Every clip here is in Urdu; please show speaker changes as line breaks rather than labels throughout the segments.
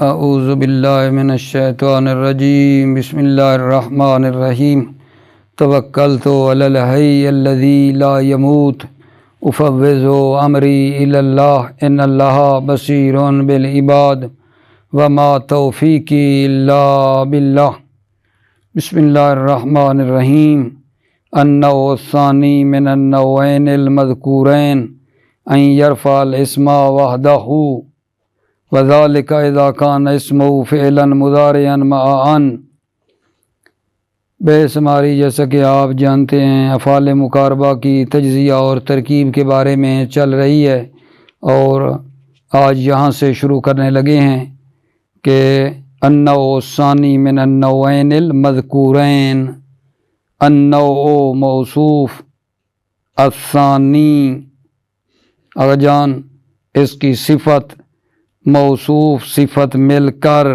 اعوذ باللہ من الشیطان الرجیم بسم اللہ الرحمن الرحیم توکلت علی الحی الذی لا یموت افوض امری الی اللہ ان اللہ بصیر بالعباد وما توفیقی الا باللہ۔ بسم اللہ الرحمن الرحیم۔ النوع الثانی من النوعین المذکورین ان یرفع الاسم وحدہ وذالک اذا کان اسمہ فعلا مضارعا مع ان۔ بے شماری جیسا کہ آپ جانتے ہیں افعال مقاربہ کی تجزیہ اور ترکیب کے بارے میں چل رہی ہے، اور آج یہاں سے شروع کرنے لگے ہیں کہ النوع الثانی من النوعین المذکورین۔ النوع موصوف، الثانی اگر جان اس کی صفت، موصوف صفت مل کر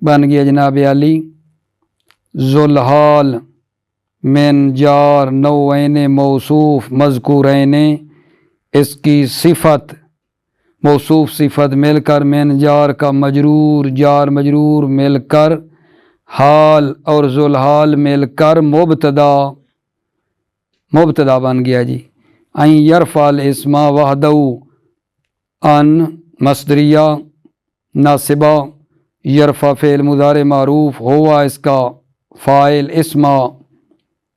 بن گیا جناب علی ذوالحال من جار نوعین موصوف مذکورین، اس کی صفت موصوف صفت مل کر من جار کا مجرور، جار مجرور مل کر حال اور ذوالحال مل کر مبتدا بن گیا جی۔ ان یرفع الاسم وحدہ، ان مصدریہ ناصبہ، یرفع فعل مضارع معروف، ہوا اس کا فاعل، اسم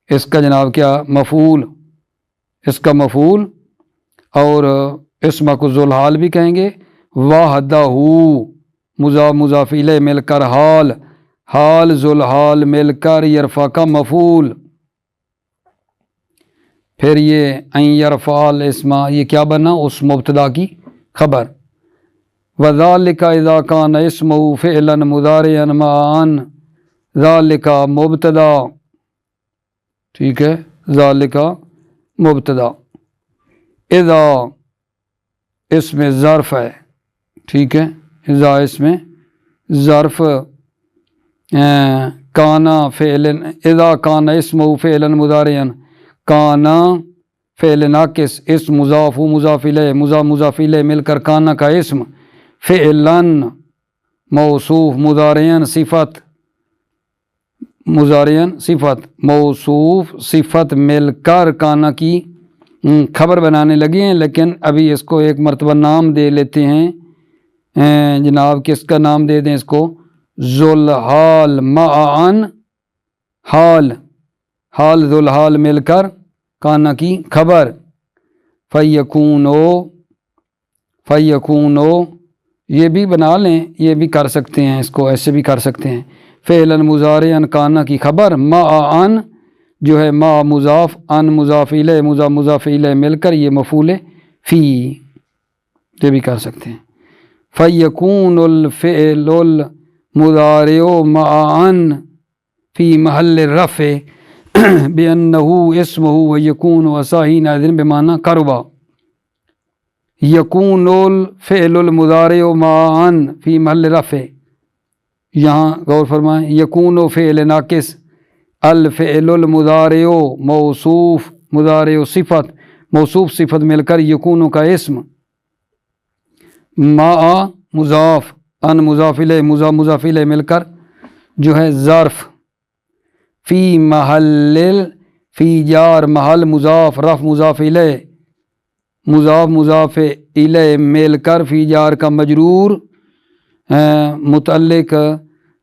اس کا جناب کیا مفعول، اس کا مفعول، اور اسم کو ذوالحال بھی کہیں گے۔ وحدہ مضاف مضاف الیہ مل کر حال، حال ذوالحال مل کر یرفع کا مفعول۔ پھر یہ ان یرفع الاسم، یہ کیا بنا؟ اس مبتدا کی خبر۔ وذالک اذا کان اسمہ فعلا مضارعا مع ان، ذالک مبتدا، ٹھیک ہے، ذالک مبتدا، اذا اس میں ظرف ہے، ٹھیک ہے، اذا اس میں ظرف، کانا فعلا، اذا کان اسمہ فعلا مضارعا، کانا فعل ناقص، اسم مضاف و مضاف الیہ، مضاف الیہ مل کر کانا کا اسم، فعلا موصوف مضارعا صفت، مضارعا صفت، موصوف صفت مل کر کانا کی خبر بنانے لگے ہیں، لیکن ابھی اس کو ایک مرتبہ نام دے لیتے ہیں جناب، کس کا نام دے دیں اس کو؟ ذوالحال مع ان، حال، حال ذوالحال مل کر کانا کی خبر۔ فیکونو یہ بھی بنا لیں، یہ بھی کر سکتے ہیں، اس کو ایسے بھی کر سکتے ہیں، فعلا مضارعا کانا کی خبر، مع ان جو ہے مع مضاف، ان مضاف الیہ، مضاف الیہ مل کر یہ مفعول فی، یہ بھی کر سکتے ہیں۔ فیکون الفعل المضارع مع ان فی محل رفع بأنہ اسمہ ویکون وصاحین اذن بمعنی قربا۔ یکون الفعل المضارع مع ان فی محل رفع، یہاں غور فرمائیں، یکون فعل ناقص، الفعل المضارع موصوف مضارع صفت، موصوف صفت مل کر یکون کا اسم، مع مضاف، ان مضاف الیہ، مضاف الیہ مل کر جو ہے ظرف، فی محل، فی جار محل مضاف، رف مضاف الیہ، مضاف الیہ مل کر فی جار کا مجرور متعلق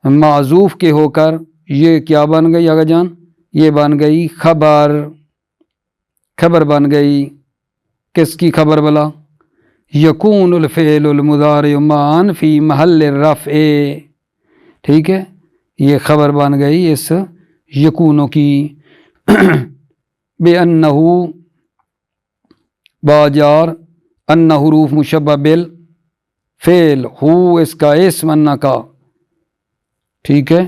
معذوف کے ہو کر یہ کیا بن گئی آگا جان؟ یہ بن گئی خبر، خبر بن گئی، کس کی خبر بلا؟ یکون الفعل المضارع مع ان فی محل رفع، ٹھیک ہے، یہ خبر بن گئی اس یکونوں کی۔ بِأَنَّهُ باجار، ان حروف مشبہ بال فعل، ہو اس کا اسم، ان کا، ٹھیک ہے،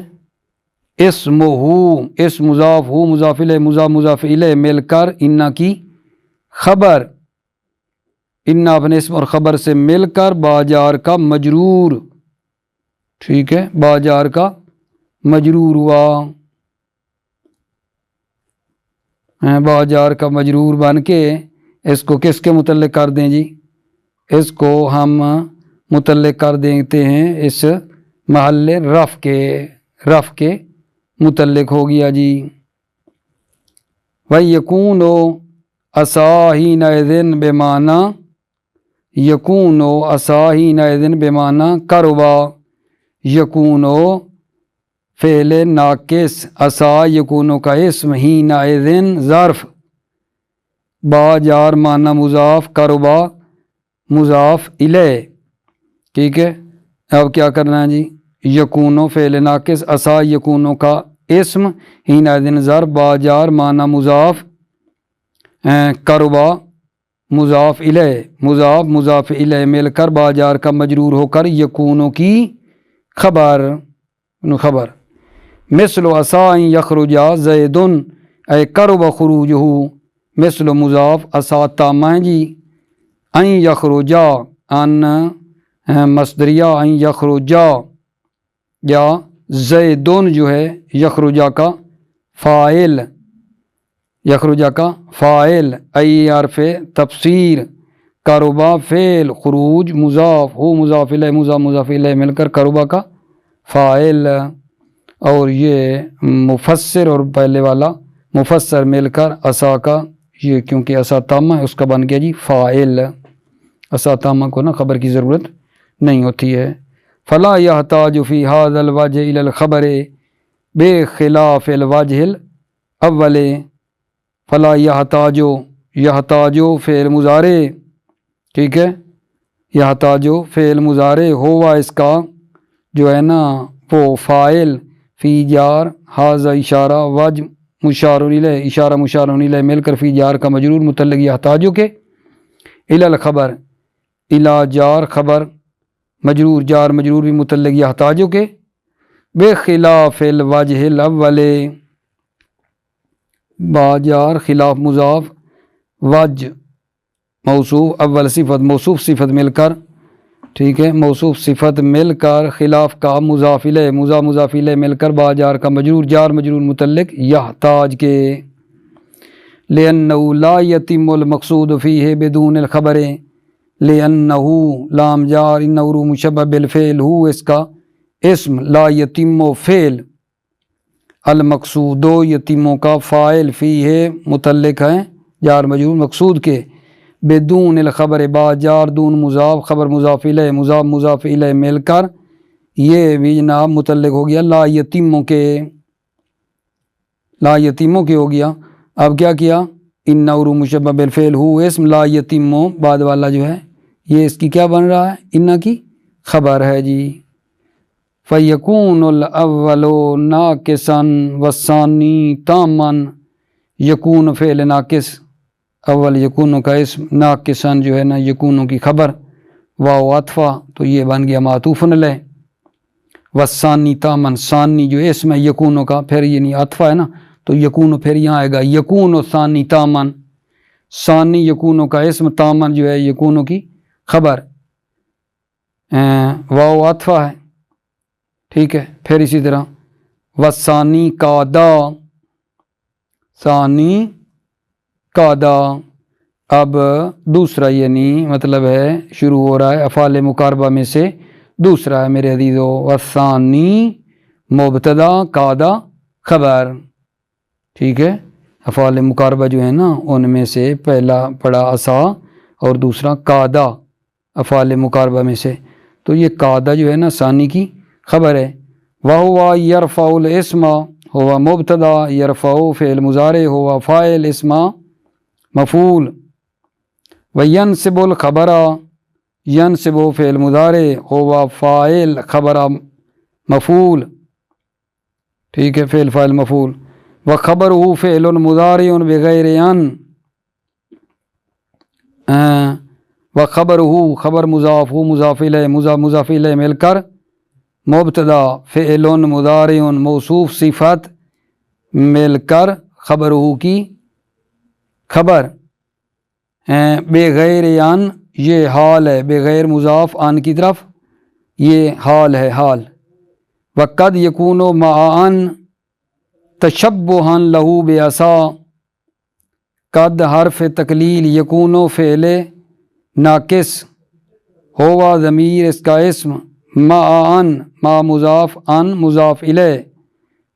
اسم ہو، اسم مضاف، ہو مضاف الیہ، مضاف الیہ مل کر ان کی خبر، ان اپنے اسم اور خبر سے مل کر باجار کا مجرور، ٹھیک ہے، باجار کا مجرور ہوا، باجار کا مجرور بن کے اس کو کس کے متعلق کر دیں جی؟ اس کو ہم متعلق کر دیتے ہیں اس محل رف کے متعلق ہو گیا جی۔ وَيَكُونُ عَصَا حِينَئِذٍ بِمَعْنَى یکون عصا حِینَئِذٍ بِمَعْنَى قَرُبَ یکون فعل ناقص عصا یکون کا اسم حِینَئِذٍ ظرف با جار معنی مضاف قربا مضاف الیہ۔ ٹھیک ہے، اب کیا کرنا ہے جی؟ یکون فعل ناقص عصا یکون کا اسم حِینَئِذٍ ظرف با جار معنی مضاف قربا مضاف الیہ، مضاف الیہ مل کر با جار کا مجرور ہو کر یکون کی خبر مثل عصا ان یخرج زید اے قرب خروجہ، مثل مضاف عصا تامہ ہے جی، ان یخرجا ان مصدریہ ان یخرجا یا زیدن جو ہے یخرجا کا فاعل ای حرف تفسیر قربا فعل خروج مضاف ہو مضاف الیہ مضاف الیہ مل کر قربا کا فاعل، اور یہ مفسر اور پہلے والا مفسر مل کر عصا کا، یہ کیونکہ عصا تامہ ہے اس کا بن گیا جی فاعل۔ عصا تامہ کو نا خبر کی ضرورت نہیں ہوتی ہے۔ فلا یحتاج فی ھذا الوجہ الی الخبر بخلاف الوجہ الاول۔ فلا یحتاجو فعل مضارع، ٹھیک ہے، یحتاجو فعل مضارع ہوا اس کا جو ہے نا وہ فاعل فی جار ھذا اشارہ وجہ مشار الیہ، اشارہ مشار الیہ مل کر فی جار کا مجرور متعلق یحتاجو کے الی الخبر، الی جار خبر مجرور جار مجرور بھی متعلق یحتاجو کے بخلاف الوجہ الاول، با جار خلاف مضاف وجہ موصوف اول صفت موصوف صفت مل کر، ٹھیک ہے، موصوف صفت مل کر خلاف کا مضاف الیہ مضاف الیہ مل کر با جار کا مجرور جار مجرور متعلق یحتاج کے، لأنه لا يتم المقصود فیہ بدون الخبر، لأنه لام جار انه مشبہ بالفعل ہو اس کا اسم، لا یتم فعل، المقصود یتیموں کا فاعل فیہ متعلق ہے جار مجرور مقصود کے، بدون الخبر با جار دون مضاف خبر مضاف الیہ مضاف الیہ مل کر یہ بھی جناب متعلق ہو گیا لا یتیموں کے ہو گیا۔ اب کیا کیا؟ انہ مشبہ بالفعل ہو اسم لا یتیموں بعد والا جو ہے یہ اس کی کیا بن رہا ہے؟ انہ کی خبر ہے جی۔ فَيَكُونُ الْأَوَّلُ نَاقِصًا وَالثَّانِي تَامًا، یکون فعل ناقص اول یکون کا اسم ناقصاً جو ہے نا یکون کی خبر واو عطفہ تو یہ بن گیا معطوف علیہ، والثانی تامًا ثانی جو اسم ہے یکون کا پھر یعنی عطفہ ہے نا تو یکون پھر یہاں آئے گا یکون ثانی تامًا، ثانی یکون کا اسم تامًا جو ہے یکون کی خبر واو عطفہ ہے، ٹھیک ہے، پھر اسی طرح والثانی قادا ثانی قادا، اب دوسرا یعنی مطلب ہے شروع ہو رہا ہے افعال مقاربہ میں سے دوسرا ہے میرے عزیزو، والثانی مبتدا قادا خبر، ٹھیک ہے، افعال مقاربہ جو ہے نا ان میں سے پہلا پڑا عصا اور دوسرا قادا افعال مقاربہ میں سے، تو یہ قادا جو ہے نا ثانی کی خبر ہے۔ وَهُوَ يَرْفَعُ الْاسْمَ ہوا مبتدا، یرفع فعل مضارع ہوا فاعل اسم مفعول، وینصب الخبر ینصب فعل مضارع ہوا فاعل خبر مفعول، ٹھیک ہے، فعل فاعل مفعول، وخبرہ فعل مضارع بغیر ان، وخبرہ خبر مضاف ہو مضاف الیہ مضاف الیہ مل کر مبتدا فعل مضارع موصوف صفت مل کر خبرہ کی خبر، بغیر ان یہ حال ہے، بغیر مضاف ان کی طرف یہ حال ہے حال، وقد یکون مع ان تشبہا لہ بعصا، قد حرف تقلیل یکون فعل ناقص ہوا ضمیر اس کا اسم، ما ان ما مضاف ان مضاف الیہ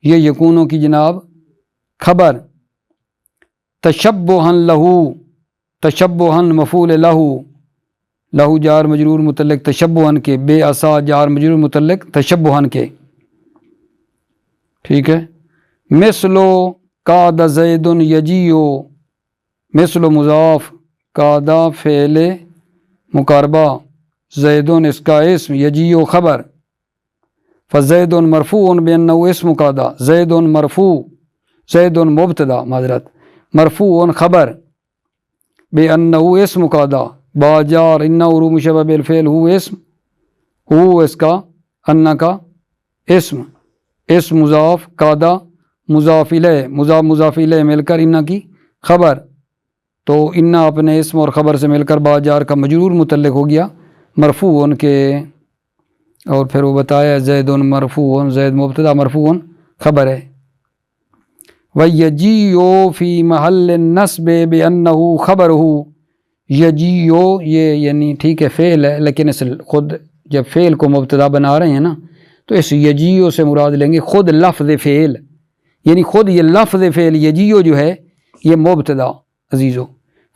یہ یکونوں کی جناب خبر، تشبہن لہو تشبہن مفعول لہو، لہو جار مجرور متعلق تشبہن کے، بے عصا جار مجرور متعلق تشبہن کے، ٹھیک ہے۔ مثلو قاد زید یجیو، مثل مضاف، قاد فعل مقاربہ، زیدن اس کا اسم، یجیو خبر، فزید مرفوع بانہ اسم قاد، زید مرفوع، زید مبتدا معذرت، مرفوع خبر، بانہ اسم قاد، باجار انہ رو مشبہ بالفعل ہو اسم، ہو اس کا انہ کا اسم، اسم مضاف، قاد مضاف الیہ، مضاف مضاف الیہ مل کر انہ کی خبر، تو انہ اپنے اسم اور خبر سے مل کر باجار کا مجرور متعلق ہو گیا مرفوع کے، اور پھر وہ بتایا زید مرفوع، زید مبتدا مرفوع خبر ہے۔ وَيَجِيُّ فِي مَحَلِّ النَّصْبِ بِأَنَّهُ خَبَرُهُ، یجیو یہ یعنی ٹھیک ہے فعل ہے، لیکن اس خود جب فعل کو مبتدا بنا رہے ہیں نا تو اس یجیو سے مراد لیں گے خود لفظ فعل، یعنی خود یہ لفظ فعل یجیو جو ہے یہ مبتدا عزیزو،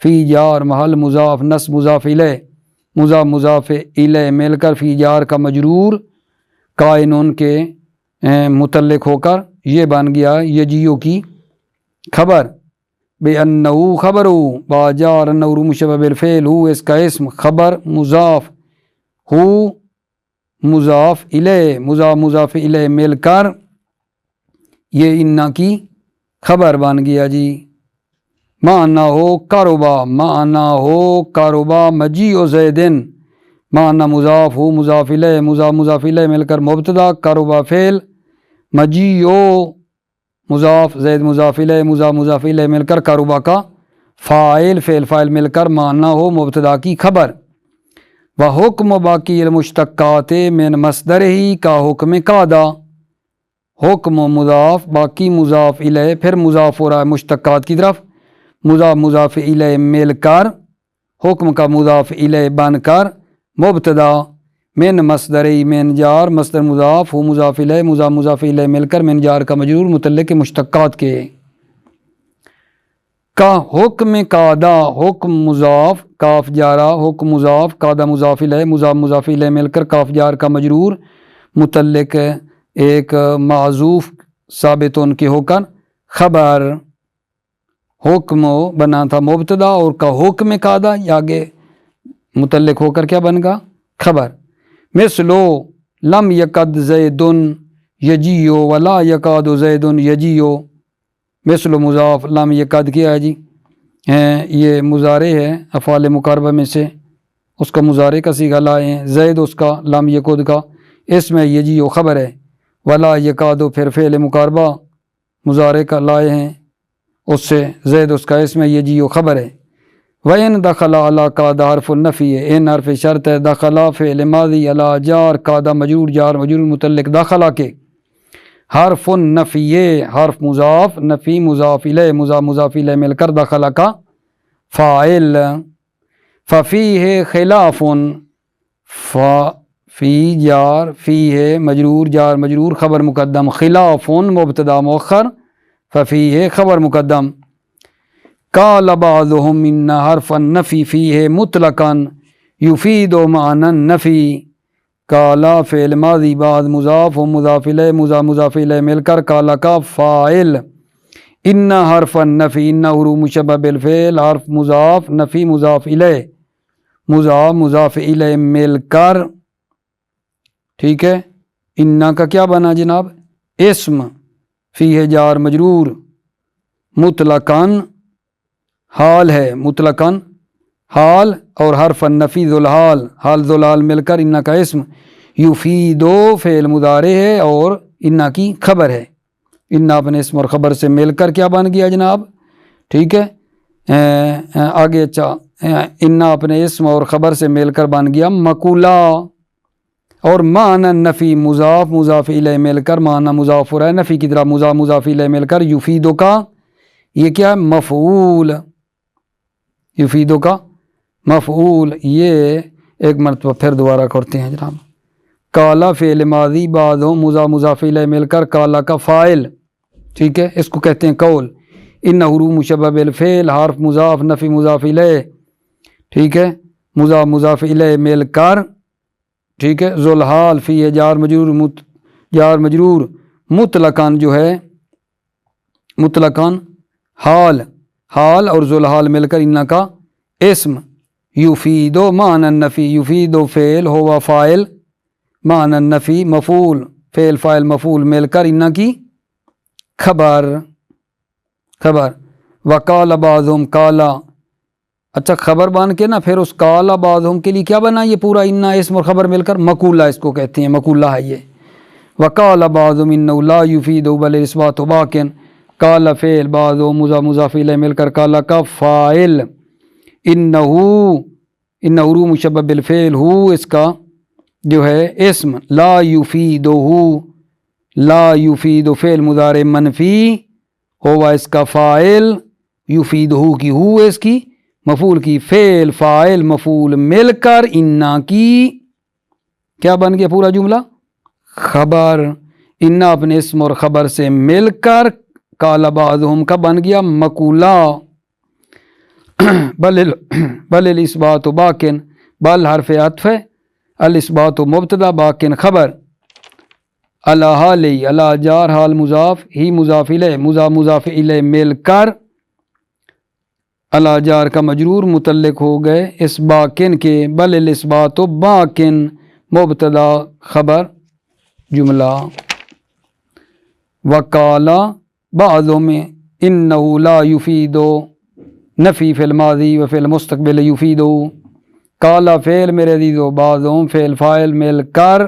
فی جار محل مضاف، نصب مضاف الیہ، مضاف مضاف الیہ مل کر فی جار کا مجرور قائنون کے متعلق ہو کر یہ بن گیا یجیو کی خبر، بے انہو خبرو، باجار انہو مشبہ بالفعل ہو اس کا اسم، خبر مضاف، ہو مضاف الیہ، مضاف مضاف الیہ مل کر یہ انہ کی خبر بن گیا جی۔ معنی ہو کاروبا، معنی ہو کاروبا مجیء زیدن، معنی مضاف، ہو مضاف الیہ، مضاف مضاف الیہ مل کر مبتدا، کاروبا فعل، مجیء مضاف، زید مضاف الیہ، مضاف مضاف الیہ مل کر کاروبا کا فاعل، فعل فاعل مل کر معنی ہو مبتدا کی خبر۔ وحکم باقی المشتقات من مصدر ہی کا حکم قادا، حکم مضاف، باقی مضاف الیہ، پھر مضاف ہو رہا ہے مشتقات کی طرف، مضاف مضاف الیہ مل کر حکم کا مضاف الیہ بن کر مبتدا، من مصدری من جار، مصدر مضاف، ہو مضاف الیہ، مضاف مضاف الیہ مل کر من جار کا مجرور متعلق مشتقات کے، کا حکم قادا، حکم مضاف، کاف جارہ، حکم مضاف، قادا مضاف الیہ، مضاف مضاف الیہ مل کر کاف جار کا مجرور متعلق ایک معذوف ثابت ان کے ہو کر خبر، حکم بنا تھا مبتدا اور کا حکم قادا آگے متعلق ہو کر کیا بن گا خبر۔ مثلو لم یکد زید یجیو ولا یکاد زید یجیو، مثل مضاف، لم یکد کیا ہے جی یہ مضارع ہے افعال مقاربہ میں سے، اس کا مضارع کا صیغہ لائے ہیں، زید اس کا، لم یکد کا اس میں یجیو خبر ہے، ولا یکادو پھر فعل مقاربہ مضارع کا لائے ہیں، اس سے زید اس کا اس میں یجیو خبر ہے۔ وَإِن دَخَلَ عَلَى قَادَ حرف النفی ہے، ان حرف شرط ہے، دخلا فعل ماضی، علی جار، قادہ مجرور، جار مجرور متعلق داخلہ کے، حرف النفی حرف مضاف، نفی مضاف الیہ، مضاف مضاف الیہ مل کر داخلہ کا فاعل، ففیہ خلاف، فی جار، فی ہے مجرور، جار مجرور، خبر مقدم، خلاف مبتدا مؤخر، ففیہ خبر مقدم۔ قال بعضهم ان حرف النفی فیہ مطلقا یفید معنی النفی، قال فعل ماضی، بعض مضاف و مضاف الیہ، مضاف مضاف الیہ مل کر قال کا فاعل، ان حرف النفی، ان حروف مشبہ بالفعل، حرف مضاف، نفی مضاف الیہ، مضاف مضاف الیہ مل کر ٹھیک ہے ان کا کیا بنا جناب اسم، فیہ جار مجرور، مطلقاً حال ہے، مطلقاً حال، اور حرف النفی ذوالحال، حال ذوالحال مل کر ان کا اسم، یفیدو فعل مضارع ہے اور ان کی خبر ہے، ان اپنے اسم اور خبر سے مل کر کیا بن گیا جناب ٹھیک ہے آگے اچھا ان اپنے اسم اور خبر سے مل کر بن گیا مقولہ، اور معنی نفی مضاف مضاف الیہ مل کر معنی مضاف ہو رہا ہے نفی کی طرح، مضاف مضاف الیہ مل کر یفیدو کا یہ کیا مفعول، یفیدو کا مفعول، یہ ایک مرتبہ پھر دوبارہ کرتے ہیں جناب. کالا فعل ماضی بعد ہو مضاف الیہ مل کر کالا کا فاعل، ٹھیک ہے، اس کو کہتے ہیں قول. ان حروف مشبہ بالفعل، حرف مضاف نفی مضاف الیہ، ٹھیک ہے، مضاف الیہ مل کر، ٹھیک ہے، ذوالحال فی ہے جار مجرور مطلقاً جو ہے مطلقاً حال اور ذوالحال مل کر ان کا اسم. یفیدو معنی النفی، یفیدو فعل ہوا فاعل، معنی النفی مفعول، فعل فاعل مفعول مل کر ان کی خبر. وقال بعضهم کالا، اچھا خبر بن کے نا پھر اس کالا بعضهم کے لیے کیا بنا، یہ پورا انا اسم اور خبر مل کر مقولہ اس کو کہتے ہیں، مقولہ ہے یہ. وقال بعضهم انه لا يفيد بل الاثبات باق، کالا فعل بعضهم مضاف الیہ مل کر کالا کا فاعل. انہ مشبہ بالفعل، ہو اس کا جو ہے اسم. لا یفید فعل مضارع منفی ہوا اس کا فاعل، یفید کی ہو اس کی مفعول کی، فعل فاعل مفعول مل کر انا کی کیا بن گیا پورا جملہ، خبر. انا اپنے اسم اور خبر سے مل کر کالا بعضهم کا بن گیا مقولہ. بل الاثبات باقن، بل حرف عطف ہے، الاثبات مبتدا باقن خبر. علی حالی، علی جار حال مضاف، ہی مضاف الیہ مضاف الیہ مل کر علی جار کا مجرور متعلق ہو گئے اس باقن کے. بل الاثبات باقن مبتدا خبر جملہ. وقالا بعضهم انه لا يفيد نفی فی الماضی و فی المستقبل یفید. کالا فعل میرے عزیزو، بعضهم فعل فاعل مل کر،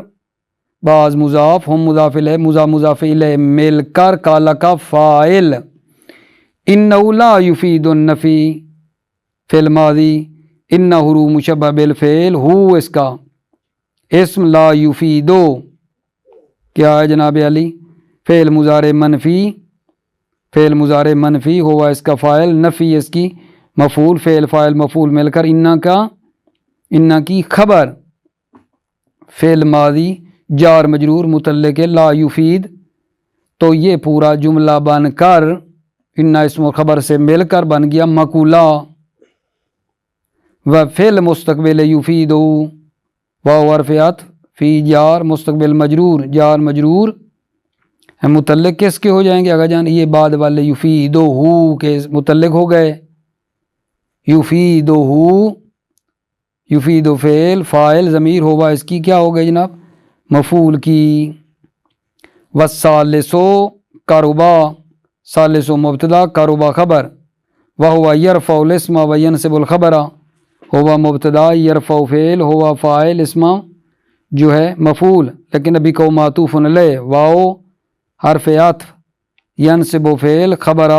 بعض مضاف ہم مضاف الیہ مضاف الیہ مل کر کالا کا فاعل. انه لا يفيد النفی فی الماضی، ان حروف مشبہ بالفعل، ہو اس کا اسم، لا یفیدو کیا ہے جناب علی، فعل مضارع منفی، فعل مضارع منفی ہوا اس کا فاعل، نفی اس کی مفعول، فعل فاعل مفعول مل کر انا کی خبر. فعل ماضی جار مجرور متعلق لا یفید، تو یہ پورا جملہ بن کر انا اسم و خبر سے مل کر بن گیا مقولہ. و فعل مستقبل یفید، واو حرف عطف فی جار مستقبل مجرور، جار مجرور متعلق کس کے ہو جائیں گے اگر جان، یہ بعد والے یفیدو ہو کے متعلق ہو گئے. یفیدو فعل فاعل ضمیر ہوا اس کی کیا ہو گئے جناب، مفعول کی. والثالثو قربا، ثالثو مبتدا قربا خبر. وہو یرفع الاسم وینصب الخبر، ہوا مبتدا، یرفع فعل ہوا فاعل، اسم جو ہے مفعول، لیکن ابھی کو معطوف علیہ، واو حرف عطف، ینصب فعل خبر،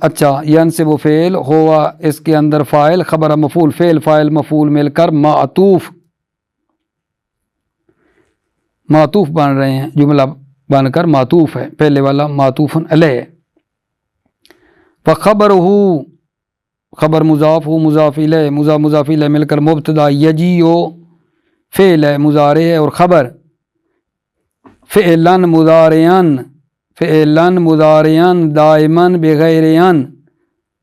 اچھا ینصب فعل ہوا اس کے اندر فاعل، خبر مفعول، فعل فاعل مفعول مل کر معطوف بن رہے ہیں، جملہ بن کر معطوف ہے، پہلے والا معطوف علیہ. فخبرہ خبر مضاف ہو مضاف الیہ مضاف الیہ مل کر مبتدا، یجیو فعل ہے مضارع ہے اور خبر. فعلاً مضارعاً دائماً بغیر ان،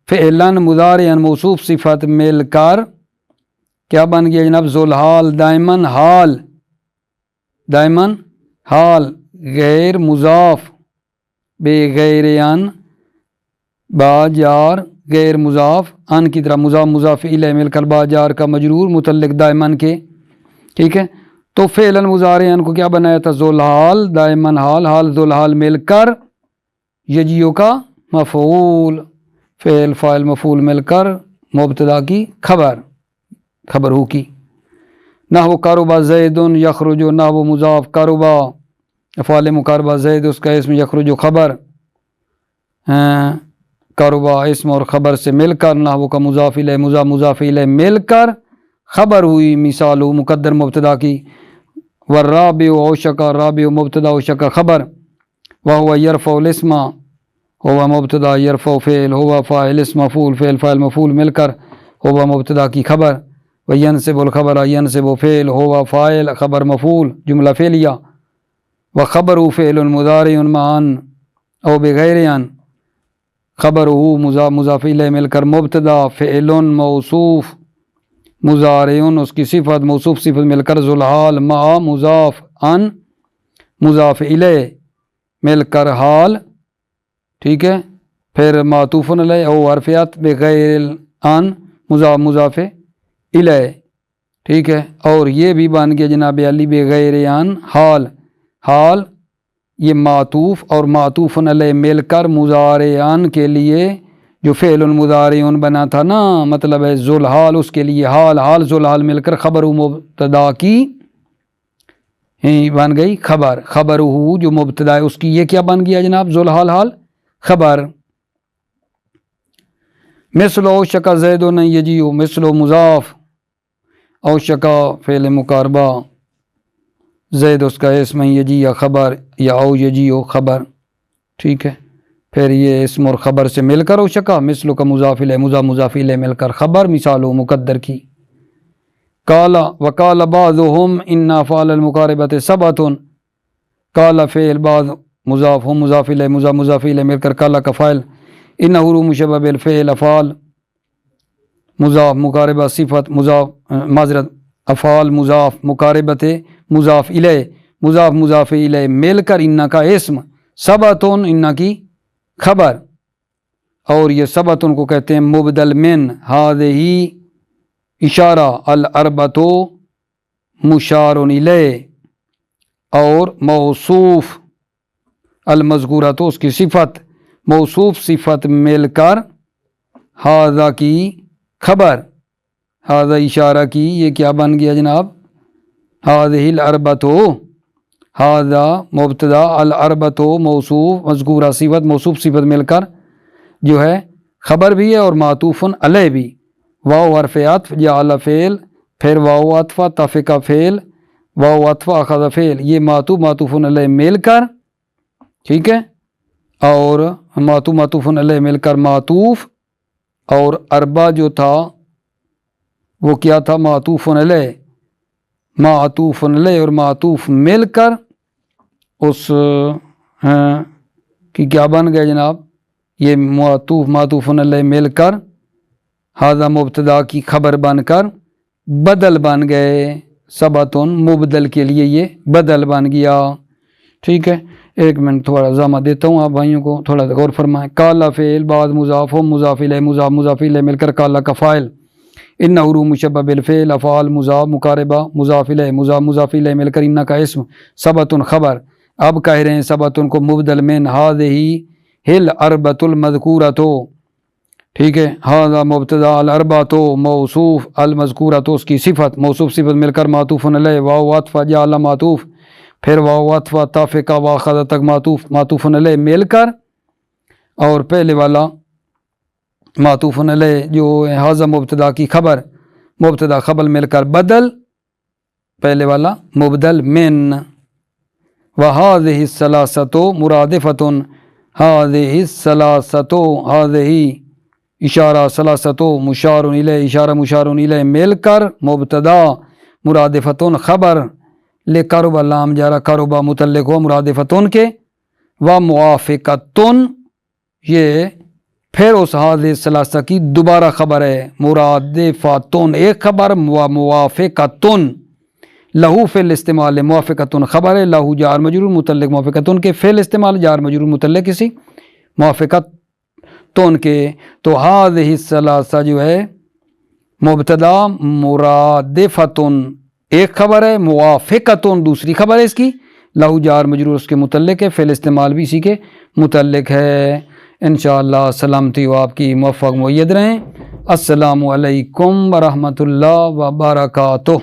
فعلاً مضارعاً موصوف صفت مل کر کیا بن گیا جناب، ذوالحال دائماً حال غیر مضاف بغیر ان، با جار غیر مضاف، ان کی طرح مضاف الیہ مل کر با جار کا مجرور متعلق دائماً کے، ٹھیک ہے. تو فعلاً مضارعاً کو کیا بنایا تھا، ذوالحال دائماً حال ذوالحال مل کر یجیو کا مفعول، فعل فاعل مفعول مل کر مبتدا کی خبر ہو کی. نحو قربا زید یخرج، نحو مضاف قربا افعال مقاربہ، زید اس کا اسم، یخرج خبر، قربا اسم اور خبر سے مل کر، نحو کا مضاف الیہ مضاف الیہ مل کر خبر ہوئی، مثال مقدر مبتدا کی. والرابع اوشکا، رابع مبتدا اوشکا خبر. وہو یرفع الاسم ہوا مبتدا، یرفع فعل ہوا فاعل، اسم مفعول، فعل فاعل مفعول مل کر ہوا مبتدا کی خبر. وینصب الخبر ینصب فعل ہوا فاعل خبر مفعول جملہ فعلیہ وخبر فعل مضارع معا او بغیر ان خبر مضاف الیہ مل کر مبتدا فعل موصوف مضارع اس کی صفت موصوف صفت مل کر ذوالحال مع مضاف ان مضاف الیہ مل کر حال، ٹھیک ہے، پھر معطوف علیہ او حرف عطف بغیر ان مضاف الیہ، ٹھیک ہے، اور یہ بھی بن گیا جناب علی بغیر ان حال، حال یہ معطوف اور معطوف علیہ مل کر مضارعان کے لیے جو فعل مضارع بنا تھا نا، مطلب ہے ذوالحال، اس کے لیے حال، حال ذوالحال مل کر خبر مبتدا کی بن گئی خبر، خبر جو مبتدا ہے اس کی یہ کیا بن گیا جناب ذوالحال حال خبر۔ مثل اوشک زید یجیء، مثل مضاف اوشک فعل مقاربہ زید اس کا اسم یجیء خبر یا او یجیء خبر، ٹھیک ہے، پھر یہ اسم اور خبر سے مل کر اوشکا مثل کا مضاف الیہ مضاف الیہ مل کر خبر، مثال و مقدر کی قال وقال بعضهم ان افعال المقاربۃ سبعۃ، قال فعل بعض مضاف ہم مضاف الیہ مضاف الیہ مل کر قال کا فاعل، انہ مشبہ بالفعل افعال مضاف مقاربہ صفت مضاف معذرت افعال مضاف مقاربت مضاف الیہ مضاف الیہ مل کر ان کا اسم سبعۃ ان کی خبر، اور یہ سبعۃ کو کہتے ہیں مبدل من ہذہ اشارہ الاربعۃ مشار الیہ، اور موصوف المذکورۃ اس کی صفت موصوف صفت مل کر ہذا کی خبر، ہذا اشارہ کی یہ کیا بن گیا جناب ہذہ الاربعۃ، ہذا مبتدا الاربعۃ موصوف مذکورہ صفت موصوف صفت مل کر جو ہے خبر بھی ہے اور معطوف علیہ بھی، واو حرف عطف جعل فعل پھر واو عطف تفق فعل واو عطف اخذ فعل، یہ معطوف علیہ مل کر، ٹھیک ہے، اور معطوف علیہ مل کر معطوف، اور اربع جو تھا وہ کیا تھا معطوف علیہ اور معطوف مل کر اس کی کیا بن گئے جناب یہ معطوف علیہ مل کر ہذا مبتدا کی خبر بن کر بدل بن گئے، سبعۃ مبدل کے لیے یہ بدل بن گیا، ٹھیک ہے۔ ایک منٹ تھوڑا ضامہ دیتا ہوں آپ بھائیوں کو، تھوڑا غور فرمائیں۔ قال فعل بعد مضاف مضاف الیہ مضاف الیہ مل کر قال کا فاعل، انہ مشبہ بالفعل افعال مضاف مقاربہ مضاف الیہ مضاف الیہ مل کر ان کا اسم سبعۃ خبر، اب کہہ رہے ہیں سبعۃ کو مبدل من ہذہ الاربعۃ المذکورۃ، ٹھیک ہے، ھذا مبتدا الاربعۃ موصوف المذکورۃ اس کی صفت موصوف صفت مل کر معطوف علیہ واو عطف جعل معطوف پھر واو عطف تافق واخذ تک معطوف علیہ مل کر، اور پہلے والا معطوف علیہ جو ھذا مبتدا کی خبر مبتدا خبر مل کر بدل، پہلے والا مبدل من، وہذہ الثلاثۃ مرادفۃ، ہذہ الثلاثۃ ہذہ اشارہ ثلاثۃ مشار الیہ اشارہ مشار الیہ مل کر مبتدا مرادفۃ خبر لقرب لام جارہ قربہ متعلق ہو مرادفتن کے، و موافقتن یہ پھر اس ہذہ ثلاثہ کی دوبارہ خبر ہے، مرادفتن ایک خبر و موافقتن لہو فعل استعمال موافقتن خبر ہے، لہو جار مجرور متعلق موافقتن کے فعل استعمال جار مجرور متعلق کسی موافقتن کے، تو ہذہ الثلاثہ جو ہے مبتدا مرادفتن ایک خبر ہے، موافقتن دوسری خبر ہے اس کی، لہو جار مجرور اس کے متعلق ہے، فعل استعمال بھی اسی کے متعلق ہے۔ انشاءاللہ سلامتی و آپ کی موفق معید رہیں۔ السلام علیکم ورحمۃ اللہ وبرکاتہ۔